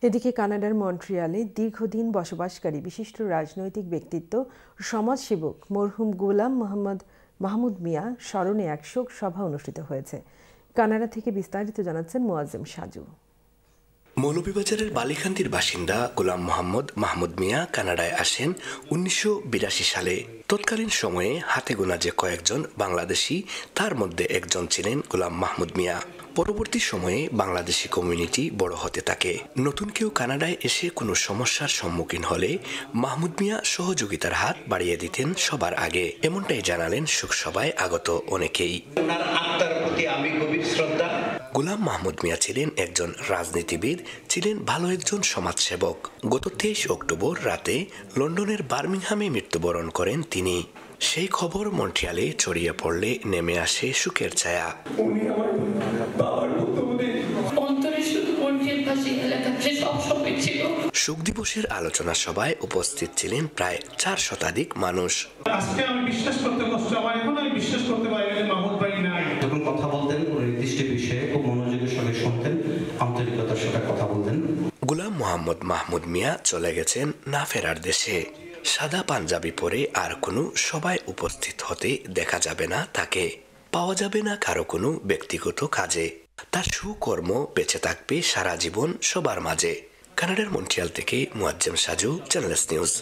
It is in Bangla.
এদিকে কানাডার মন্ট্রিয়ালে দীর্ঘদিন বসবাসকারী বিশিষ্ট রাজনৈতিক ব্যক্তিত্ব ও সমাজসেবক মরহুম গোলাম মাহমুদ মিয়া স্মরণে এক শোক সভা অনুষ্ঠিত হয়েছে। কানাডা থেকে বিস্তারিত জানাচ্ছেন মোয়াজ্জেম সাজু। মৌলভীবাজারের বালিখান্দির বাসিন্দা গোলাম মাহমুদ মিয়া কানাডায় আসেন 1982 সালে। তৎকালীন সময়ে হাতে গোনা যে কয়েকজন বাংলাদেশি, তার মধ্যে একজন ছিলেন গোলাম মাহমুদ মিয়া। পরবর্তী সময়ে বাংলাদেশি কমিউনিটি বড় হতে থাকে। নতুন কেউ কানাডায় এসে কোনো সমস্যার সম্মুখীন হলে মাহমুদ মিয়া সহযোগিতার হাত বাড়িয়ে দিতেন সবার আগে, এমনটাই জানালেন শোকসভায় আগত অনেকেই। গোলাম মাহমুদ মিয়া ছিলেন একজন রাজনীতিবিদ, ছিলেন ভালো একজন সমাজসেবক। গত 23 অক্টোবর রাতে লন্ডনের বার্মিংহামে মৃত্যুবরণ করেন তিনি। সেই খবর মন্ট্রিয়ালে ছড়িয়ে পড়লে নেমে আসে শোকের ছায়া। শোক দিবসের আলোচনা সভায় উপস্থিত ছিলেন প্রায় 4 শতাধিক মানুষ। আজকে আমি বিশ্বাস করতে কষ্ট, আমার এখন আমি বিশ্বাস করতে পারি না মাহমুদ ভাই নাই। যখন কথা বলতেন নির্দিষ্ট বিষয়ে খুব মনোযোগের সঙ্গে শুনতেন, আন্তরিকতার সাথে কথা বলতেন। গোলাম মাহমুদ মিয়া চলে গেছেন না ফেরার দেশে। সাদা পাঞ্জাবি পরে আর কোনো সভায় উপস্থিত হতে দেখা যাবে না তাকে, পাওয়া যাবে না কারো কোনো ব্যক্তিগত কাজে। তার সুকর্ম বেঁচে থাকবে সারা জীবন সবার মাঝে। কানাডার মন্ট্রিয়াল থেকে মোয়াজ্জেম সাজু, চ্যানেলস নিউজ।